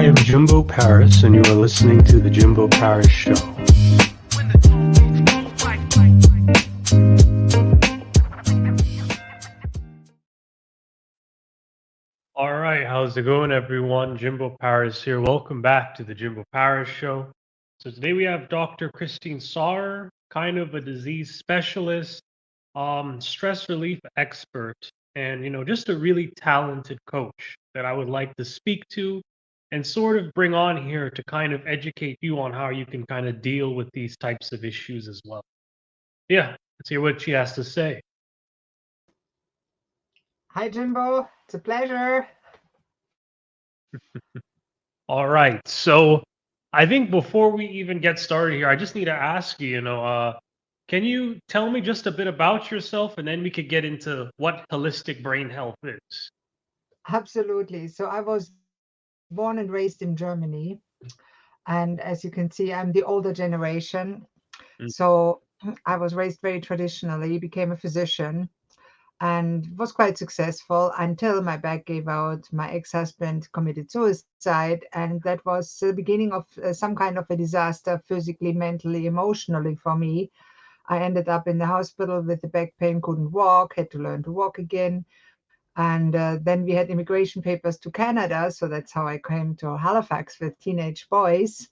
am Jimbo Paris, and you are listening to The Jimbo Paris Show. All right, how's it going, everyone? Jimbo Paris here. Welcome back to The Jimbo Paris Show. So today we have Dr. Christine Sauer, kind of a disease specialist, stress relief expert, and just a really talented coach that I would like to speak to and sort of bring on here to kind of educate you on how you can kind of deal with these types of issues as well. Yeah, let's hear what she has to say. Hi, Jimbo. It's a pleasure. All right, so I think before we even get started here, I just need to ask you, can you tell me just a bit about yourself, and then we could get into what holistic brain health is? Absolutely. So I was born and raised in Germany. And as you can see, I'm the older generation. Mm. So I was raised very traditionally, became a physician, and was quite successful until my back gave out. My ex-husband committed suicide, and that was the beginning of some kind of a disaster, physically, mentally, emotionally for me. I ended up in the hospital with the back pain, couldn't walk, had to learn to walk again. And then we had immigration papers to Canada. So that's how I came to Halifax with teenage boys.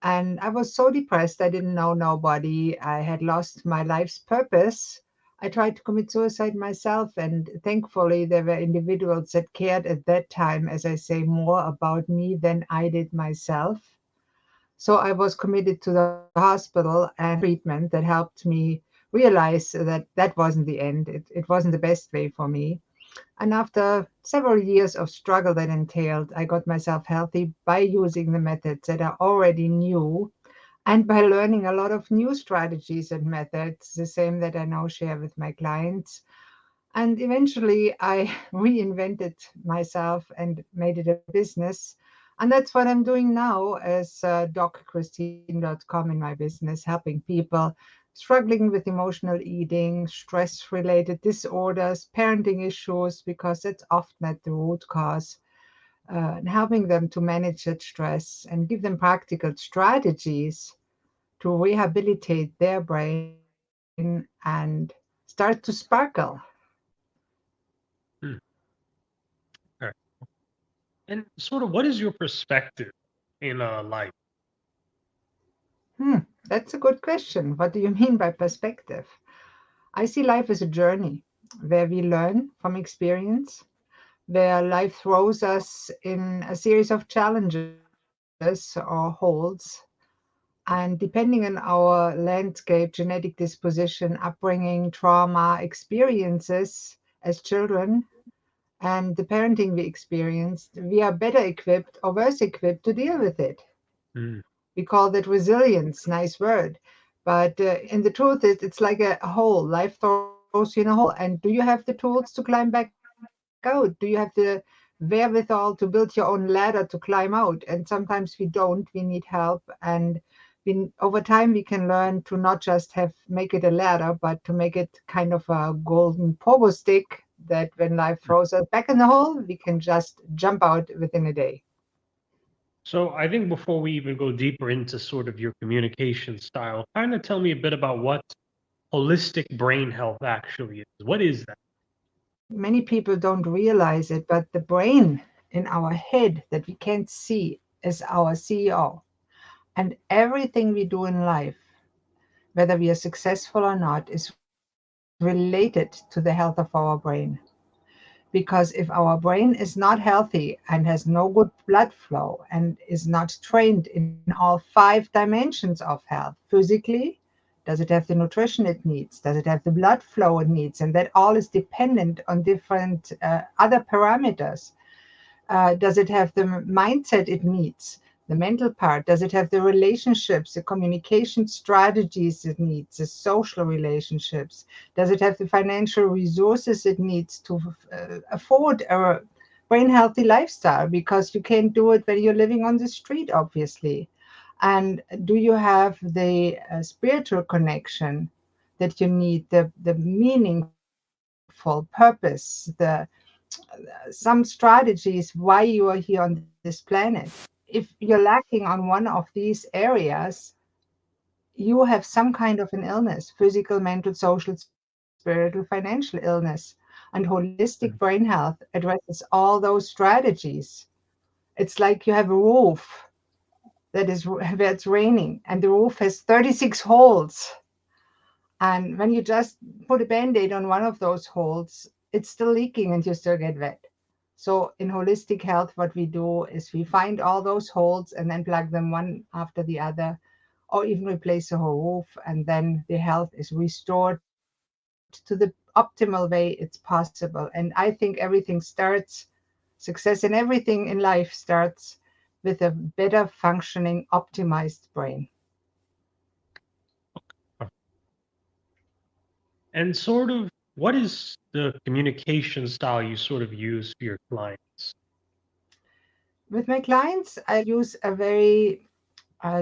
And I was so depressed. I didn't know nobody. I had lost my life's purpose. I tried to commit suicide myself. And thankfully, there were individuals that cared at that time, as I say, more about me than I did myself. So I was committed to the hospital and treatment that helped me realize that that wasn't the end. It wasn't the best way for me. And after several years of struggle that entailed, I got myself healthy by using the methods that I already knew and by learning a lot of new strategies and methods, the same that I now share with my clients. And eventually I reinvented myself and made it a business. And that's what I'm doing now as DocChristine.com in my business, helping people struggling with emotional eating, stress related disorders, parenting issues, because that's often at the root cause, and helping them to manage that stress and give them practical strategies to rehabilitate their brain and start to sparkle. Hmm. Okay. And sort of, what is your perspective in life? Hmm, that's a good question. What do you mean by perspective? I see life as a journey where we learn from experience, where life throws us in a series of challenges or holds. And depending on our landscape, genetic disposition, upbringing, trauma, experiences as children, and the parenting we experienced, we are better equipped or worse equipped to deal with it. Hmm. We call that resilience, nice word. But and the truth is, it's like a hole. Life throws you in a hole. And do you have the tools to climb back out? Do you have the wherewithal to build your own ladder to climb out? And sometimes we don't. We need help. And over time, we can learn to not just make it a ladder, but to make it kind of a golden pogo stick that when life throws us back in the hole, we can just jump out within a day. So I think before we even go deeper into sort of your communication style, kind of tell me a bit about what holistic brain health actually is. What is that? Many people don't realize it, but the brain in our head that we can't see is our CEO. And everything we do in life, whether we are successful or not, is related to the health of our brain. Because if our brain is not healthy and has no good blood flow and is not trained in all five dimensions of health, physically, does it have the nutrition it needs? Does it have the blood flow it needs? And that all is dependent on different other parameters. Does it have the mindset it needs? The mental part? Does it have the relationships, the communication strategies it needs, the social relationships? Does it have the financial resources it needs to afford a brain healthy lifestyle? Because you can't do it when you're living on the street, obviously. And do you have the spiritual connection that you need, the meaningful purpose, the some strategies why you are here on this planet? if you're lacking on one of these areas, you have some kind of an illness: physical, mental, social, spiritual, financial illness. And holistic brain Mm. health addresses all those strategies. It's like you have a roof where it's raining, and the roof has 36 holes. And when you just put a band-aid on one of those holes, it's still leaking and you still get wet. So in holistic health, what we do is we find all those holes and then plug them one after the other, or even replace the whole roof, and then the health is restored to the optimal way it's possible. And I think everything starts, success in everything in life starts with a better functioning, optimized brain. And sort of, what is the communication style you sort of use for your clients? With my clients, I use a very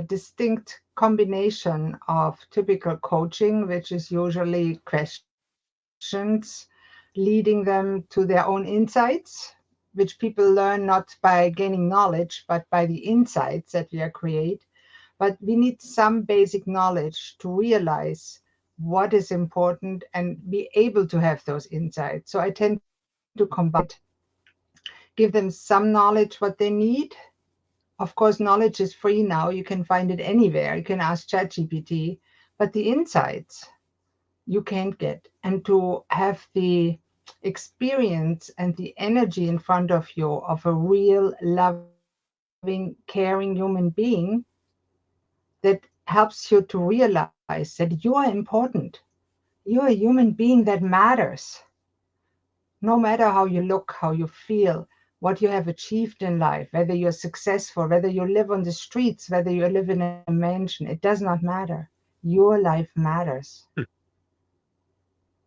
distinct combination of typical coaching, which is usually questions leading them to their own insights, which people learn not by gaining knowledge, but by the insights that we create. But we need some basic knowledge to realize what is important and be able to have those insights. So I tend to combine it, give them some knowledge what they need. Of course, knowledge is free now. You can find it anywhere. You can ask ChatGPT, but the insights you can't get. And to have the experience and the energy in front of you of a real, loving, caring human being that helps you to realize that you are important. You're a human being that matters. No matter how you look, how you feel, what you have achieved in life, whether you're successful, whether you live on the streets, whether you live in a mansion, it does not matter. Your life matters. Hmm,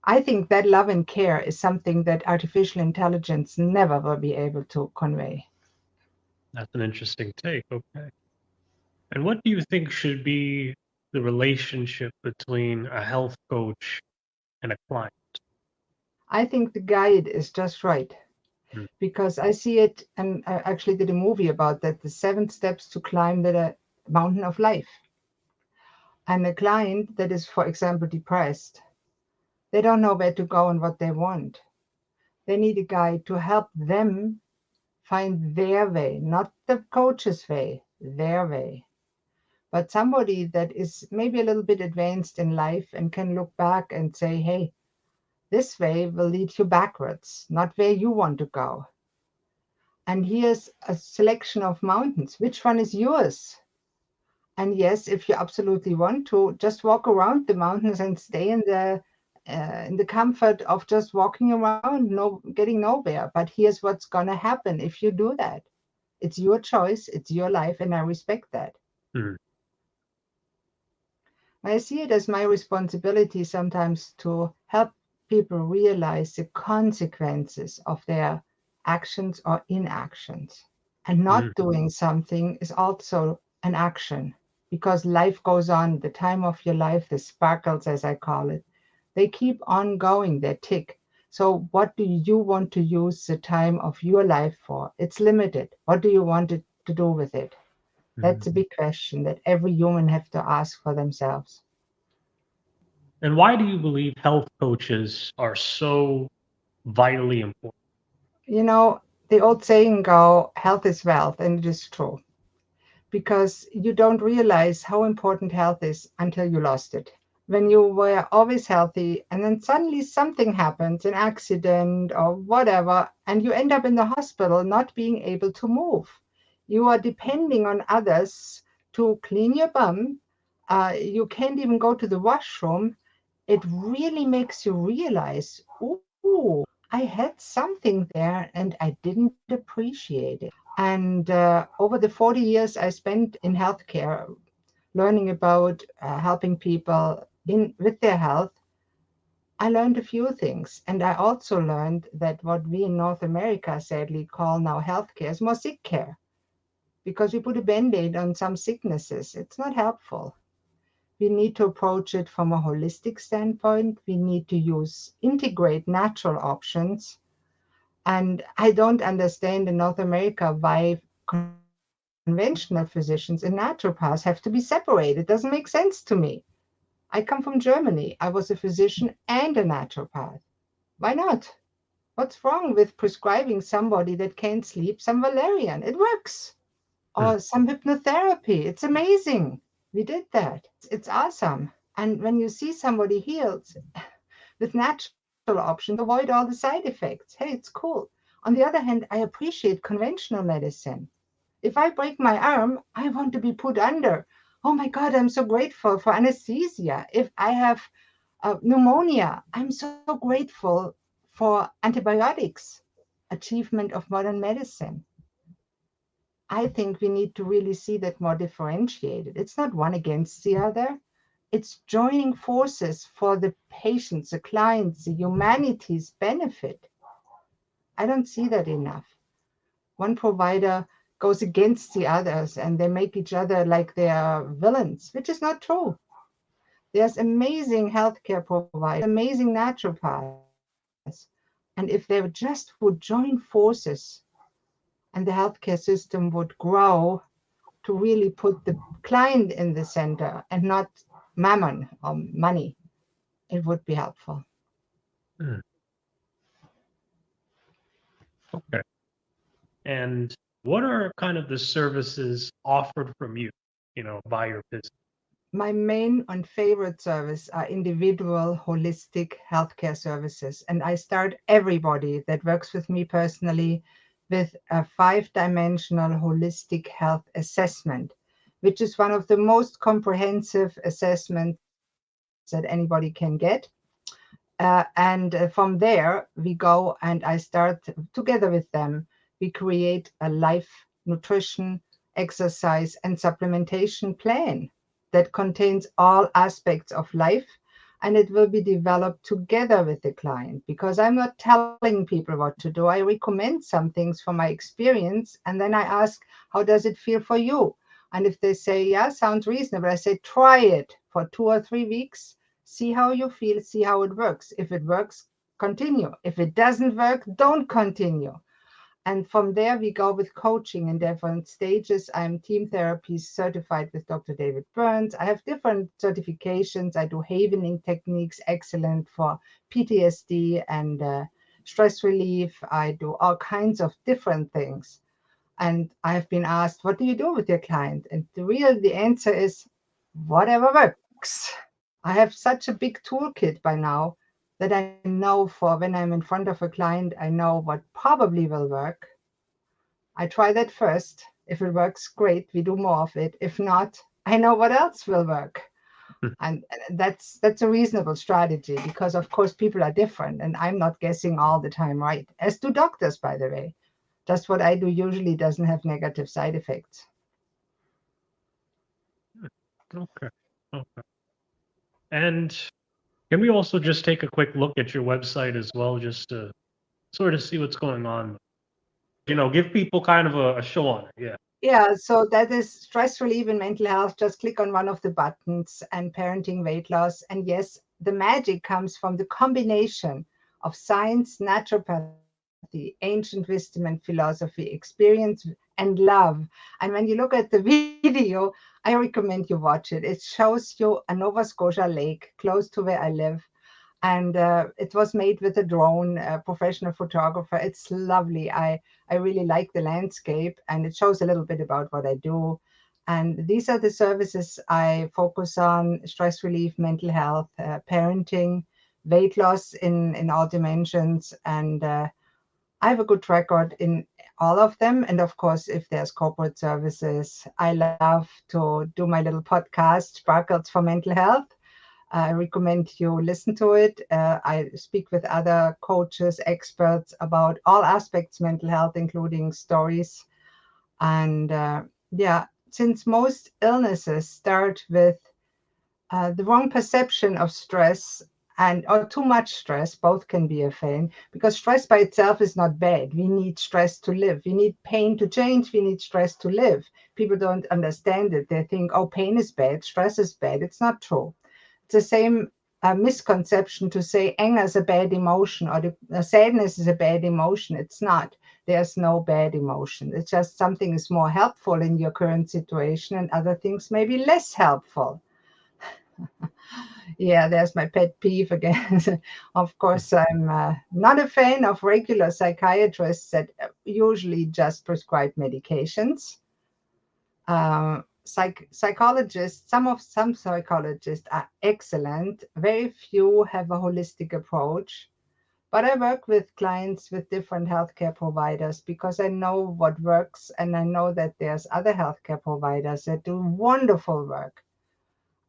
I think that love and care is something that artificial intelligence never will be able to convey. that's an interesting take. Okay. And what do you think should be the relationship between a health coach and a client? I think the guide is just right Mm. because I see it, and I actually did a movie about that, the 7 steps to climb the mountain of life. And a client that is, for example, depressed, they don't know where to go and what they want. They need a guide to help them find their way, not the coach's way, their way. But somebody that is maybe a little bit advanced in life and can look back and say, hey, this way will lead you backwards, not where you want to go. And here's a selection of mountains. Which one is yours? And yes, if you absolutely want to, just walk around the mountains and stay in the comfort of just walking around, no getting nowhere. But here's what's gonna happen if you do that. It's your choice, it's your life, and I respect that. Mm. I see it as my responsibility sometimes to help people realize the consequences of their actions or inactions. And Mm. not doing something is also an action because life goes on. The time of your life, the sparkles, as I call it, they keep on going, they tick. So, what do you want to use the time of your life for? It's limited. What do you want it to do with it? Mm. That's a big question that every human have to ask for themselves. And why do you believe health coaches are so vitally important? You know, the old saying go, health is wealth, and it is true because you don't realize how important health is until you lost it. When you were always healthy and then suddenly something happens, an accident or whatever, and you end up in the hospital not being able to move. You are depending on others to clean your bum. You can't even go to the washroom. It really makes you realize, ooh, I had something there and I didn't appreciate it. And over the 40 years I spent in healthcare, learning about helping people in with their health, I learned a few things. And I also learned that what we in North America sadly call now healthcare is more sick care because we put a band-aid on some sicknesses. It's not helpful. We need to approach it from a holistic standpoint. We need to use integrate natural options. And I don't understand in North America why conventional conventional physicians and naturopaths have to be separated. It doesn't make sense to me. I come from Germany. I was a physician and a naturopath. Why not? What's wrong with prescribing somebody that can't sleep some valerian? It works. Hmm. Or some hypnotherapy. It's amazing. We did that. It's awesome. And when you see somebody healed with natural options, you avoid all the side effects. Hey, it's cool. On the other hand, I appreciate conventional medicine. If I break my arm, I want to be put under. Oh my God, I'm so grateful for anesthesia. If I have pneumonia, I'm so grateful for antibiotics. Achievement of modern medicine. I think we need to really see that more differentiated. It's not one against the other. It's joining forces for the patients, the clients, the humanity's benefit. I don't see that enough. One provider goes against the others and they make each other like they are villains, which is not true. There's amazing healthcare providers, amazing naturopaths. And if they just would join forces and the healthcare system would grow to really put the client in the center and not mammon or money, it would be helpful. Hmm. Okay. And what are kind of the services offered from you, by your business? My main and favorite service are individual holistic healthcare services. And I start everybody that works with me personally with a 5-dimensional holistic health assessment, which is one of the most comprehensive assessments that anybody can get. And from there, we go and I start together with them. We create a life, nutrition, exercise, and supplementation plan that contains all aspects of life. And it will be developed together with the client because I'm not telling people what to do. I recommend some things from my experience. And then I ask, how does it feel for you? And if they say, yeah, sounds reasonable, I say, try it for 2 or 3 weeks. See how you feel, see how it works. If it works, continue. If it doesn't work, don't continue. And from there, we go with coaching in different stages. I'm team therapy certified with Dr. David Burns. I have different certifications. I do havening techniques, excellent for PTSD and stress relief. I do all kinds of different things. And I've been asked, what do you do with your client? And the answer is whatever works. I have such a big toolkit by now that I know for when I'm in front of a client, I know what probably will work. I try that first. If it works, great, we do more of it. If not, I know what else will work. Hmm. And that's a reasonable strategy because of course people are different and I'm not guessing all the time right. As do doctors, by the way. Just what I do usually doesn't have negative side effects. Okay. Okay. And can we also just take a quick look at your website as well, just to sort of see what's going on? Give people kind of a show on it. Yeah. Yeah, so that is stress relief and mental health. Just click on one of the buttons and parenting weight loss. And yes, the magic comes from the combination of science, naturopathy, ancient wisdom and philosophy, experience and love. And when you look at the video, I recommend you watch it. It shows you a Nova Scotia lake close to where I live. And it was made with a drone, a professional photographer. It's lovely. I really like the landscape, and it shows a little bit about what I do. And these are the services I focus on: stress relief, mental health, parenting, weight loss in all dimensions. And I have a good record in all of them. And of course, if there's corporate services, I love to do my little podcast, Sparkles for Mental Health. I recommend you listen to it. I speak with other coaches, experts about all aspects mental health, including stories. And yeah, since most illnesses start with the wrong perception of stress and or too much stress, both can be a thing, because stress by itself is not bad. We need stress to live. We need pain to change. We need stress to live. People don't understand it. They think, oh, pain is bad, stress is bad. It's not true. It's the same a misconception to say anger is a bad emotion or sadness is a bad emotion. It's not. There's no bad emotion. It's just something is more helpful in your current situation and other things may be less helpful. Yeah, there's my pet peeve again. Of course, I'm not a fan of regular psychiatrists that usually just prescribe medications. Psychologists, some psychologists are excellent. Very few have a holistic approach. But I work with clients with different healthcare providers because I know what works, and I know that there's other healthcare providers that do wonderful work.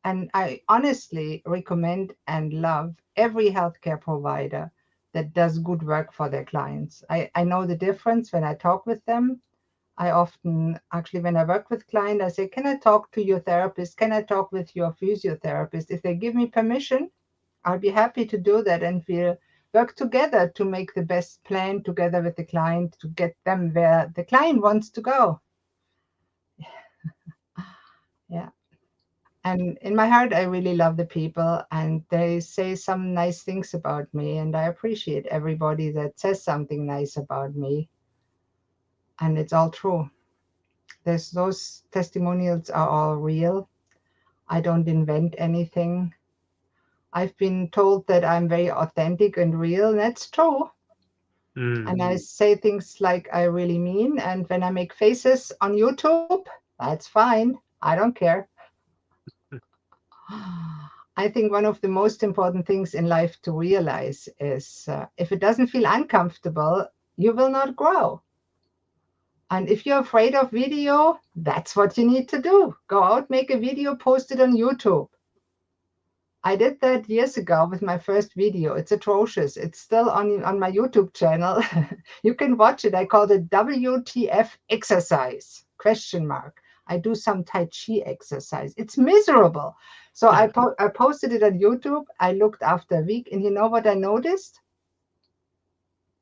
And I honestly recommend and love every healthcare provider that does good work for their clients. I know the difference when I talk with them. I often, actually, when I work with clients, I say, can I talk to your therapist? Can I talk with your physiotherapist? If they give me permission, I'll be happy to do that. And we'll work together to make the best plan together with the client to get them where the client wants to go. Yeah. And in my heart, I really love the people and they say some nice things about me. And I appreciate everybody that says something nice about me. And it's all true. Those testimonials are all real. I don't invent anything. I've been told that I'm very authentic and real. And that's true. And I say things like I really mean. And when I make faces on YouTube, that's fine. I don't care. I think one of the most important things in life to realize is if it doesn't feel uncomfortable, you will not grow. And if you're afraid of video, that's what you need to do. Go out, make a video, post it on YouTube. I did that years ago with my first video. It's atrocious. It's still on my YouTube channel. You can watch it. I called it WTF exercise, question mark. I do some Tai Chi exercise. It's miserable. So I posted it on YouTube. I looked after a week, and you know what I noticed?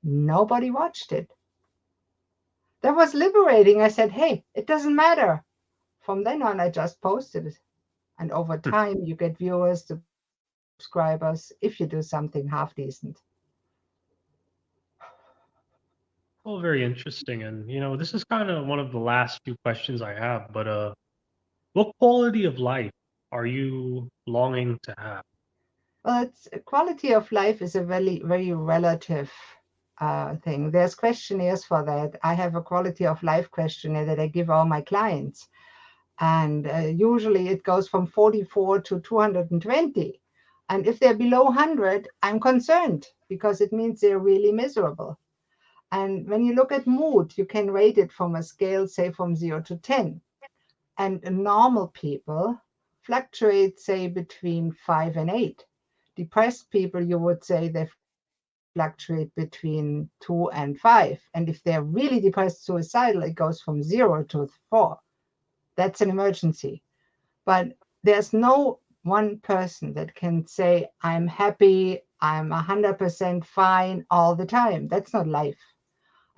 Nobody watched it. That was liberating. I said, hey, it doesn't matter. From then on, I just posted it. And over time, you get viewers, subscribers, if you do something half decent. Well, very interesting. And, this is kind of one of the last few questions I have, but what quality of life are you longing to have? Well, it's quality of life is a very, very relative thing. There's questionnaires for that. I have a quality of life questionnaire that I give all my clients. And usually it goes from 44 to 220. And if they're below 100, I'm concerned because it means they're really miserable. And when you look at mood, you can rate it from a scale, say from 0 to 10. And normal people fluctuate, say, between 5 and 8. Depressed people, you would say they fluctuate between 2 and 5. And if they're really depressed, suicidal, it goes from 0 to 4. That's an emergency. But there's no one person that can say, I'm happy, I'm 100% fine all the time. That's not life.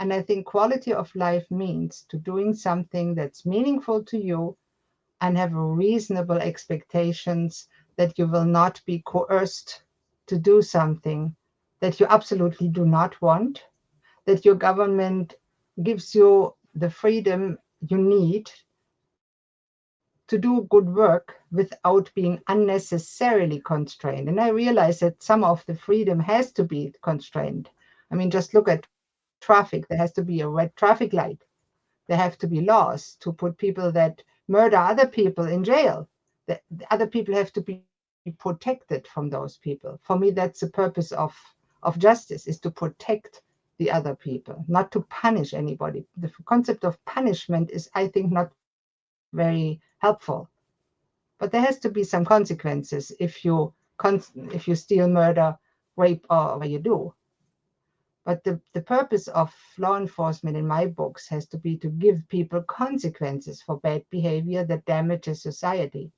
And I think quality of life means to doing something that's meaningful to you and have reasonable expectations that you will not be coerced to do something that you absolutely do not want, that your government gives you the freedom you need to do good work without being unnecessarily constrained. And I realize that some of the freedom has to be constrained. I mean, just look at traffic. There has to be a red traffic light. There have to be laws to put people that murder other people in jail. The other people have to be protected from those people. For me, that's the purpose of justice, is to protect the other people, not to punish anybody. The concept of punishment is, I think, not very helpful. But there has to be some consequences if you steal, murder, rape, or whatever you do. But the purpose of law enforcement in my books has to be to give people consequences for bad behavior that damages society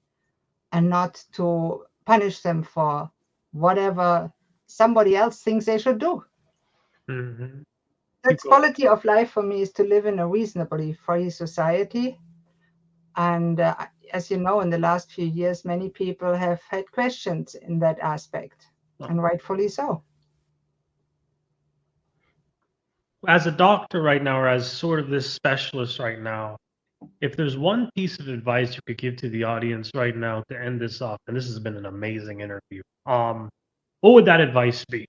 and not to punish them for whatever somebody else thinks they should do. Hmm. Keep That's going. quality of life for me, is to live in a reasonably free society. And as you know, in the last few years, many people have had questions in that aspect, and rightfully so. As a doctor right now, or as sort of this specialist right now, if there's one piece of advice you could give to the audience right now to end this off, and this has been an amazing interview, what would that advice be?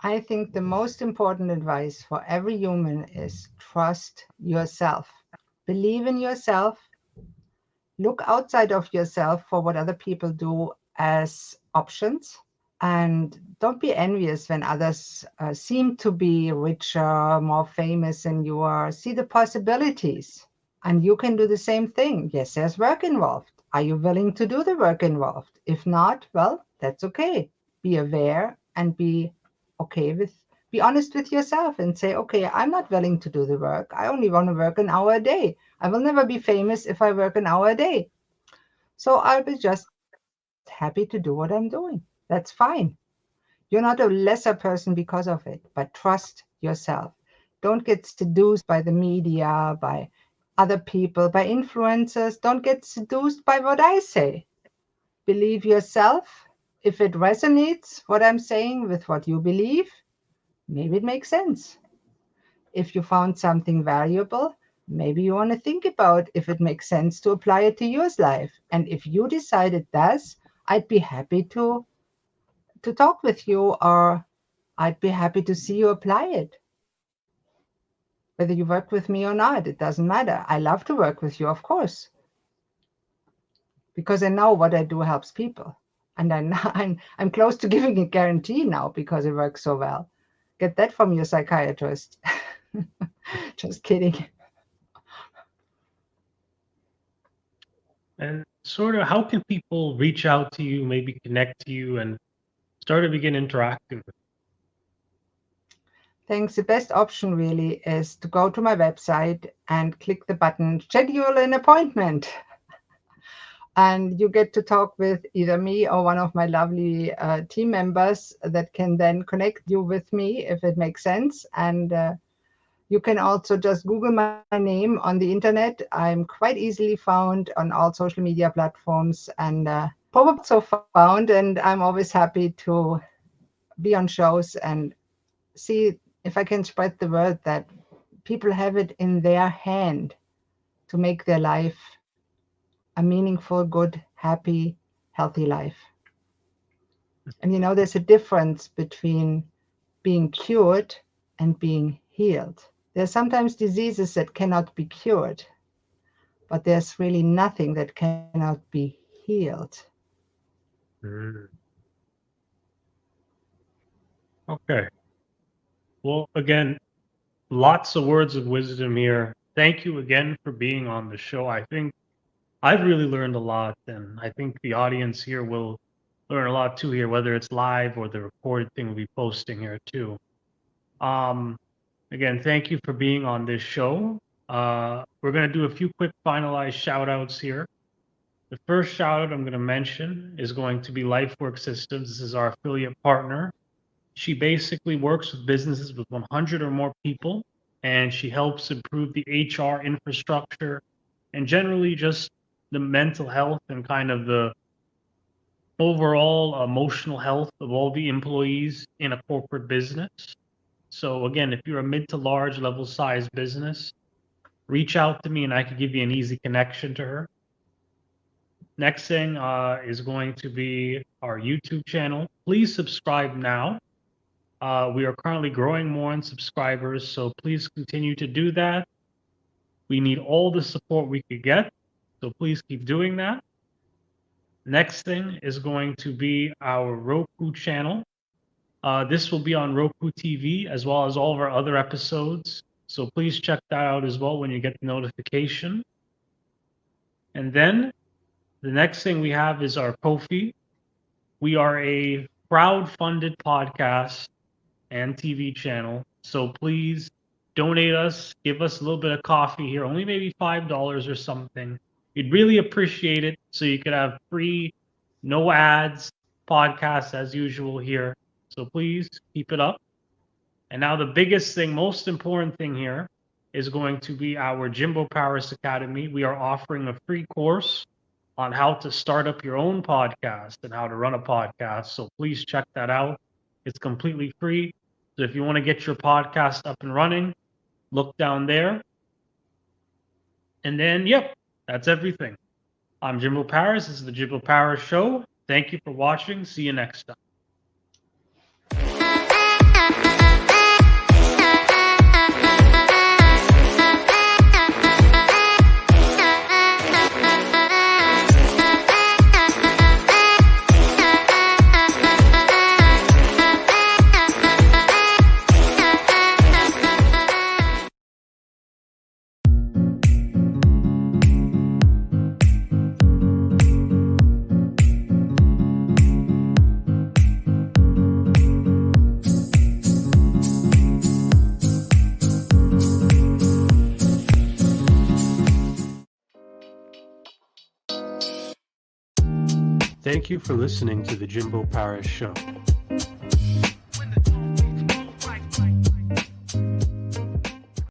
I think the most important advice for every human is trust yourself. Believe in yourself. Look outside of yourself for what other people do as options. And don't be envious when others seem to be richer, more famous than you are. See the possibilities. And you can do the same thing. Yes, there's work involved. Are you willing to do the work involved? If not, well, that's okay. Be aware and be honest with yourself and say, okay, I'm not willing to do the work. I only want to work an hour a day. I will never be famous if I work an hour a day. So I'll be just happy to do what I'm doing. That's fine. You're not a lesser person because of it, but trust yourself. Don't get seduced by the media, by other people, by influencers. Don't get seduced by what I say. Believe yourself. If it resonates, what I'm saying, with what you believe, maybe it makes sense. If you found something valuable, maybe you want to think about if it makes sense to apply it to your life. And if you decide it does, I'd be happy to talk with you, or I'd be happy to see you apply it. Whether you work with me or not, it doesn't matter. I love to work with you, of course, because I know what I do helps people. And I'm close to giving a guarantee now because it works so well. Get that from your psychiatrist. Just kidding. And sort of how can people reach out to you, maybe connect to you, and start to begin interacting with Thanks. The best option really is to go to my website and click the button schedule an appointment. And you get to talk with either me or one of my lovely team members that can then connect you with me if it makes sense. And you can also just Google my name on the internet. I'm quite easily found on all social media platforms, and probably so found. And I'm always happy to be on shows and see if I can spread the word that people have it in their hand to make their life a meaningful, good, happy, healthy life. And there's a difference between being cured and being healed. There are sometimes diseases that cannot be cured, but there's really nothing that cannot be healed. you. Okay. Well, again, lots of words of wisdom here. Thank you again for being on the show. I think I've really learned a lot, and I think the audience here will learn a lot too here, whether it's live or the recorded thing we'll be posting here too. Um, Again, thank you for being on this show. We're gonna do a few quick finalized shout outs here. The first shout out I'm gonna mention is going to be LifeWork Systems. This is our affiliate partner. She basically works with businesses with 100 or more people, and she helps improve the HR infrastructure and generally just the mental health and kind of the overall emotional health of all the employees in a corporate business. So again, if you're a mid to large level size business, reach out to me and I could give you an easy connection to her. Next thing is going to be our YouTube channel. Please subscribe now. We are currently growing more in subscribers, so please continue to do that. We need all the support we could get, so please keep doing that. Next thing is going to be our Roku channel. This will be on Roku TV as well as all of our other episodes. So please check that out as well when you get the notification. And then the next thing we have is our Ko-fi. We are a crowd-funded podcast and TV channel. So please donate us, give us a little bit of coffee here, only maybe $5 or something. We'd really appreciate it so you could have free, no ads, podcasts as usual here. So please keep it up. And now the biggest thing, most important thing here is going to be our Jimbo Paris Academy. We are offering a free course on how to start up your own podcast and how to run a podcast. So please check that out. It's completely free. So if you want to get your podcast up and running, look down there. And then, yep, that's everything. I'm Jimbo Paris. This is the Jimbo Paris Show. Thank you for watching. See you next time. Thank you for listening to the Jimbo Paris Show.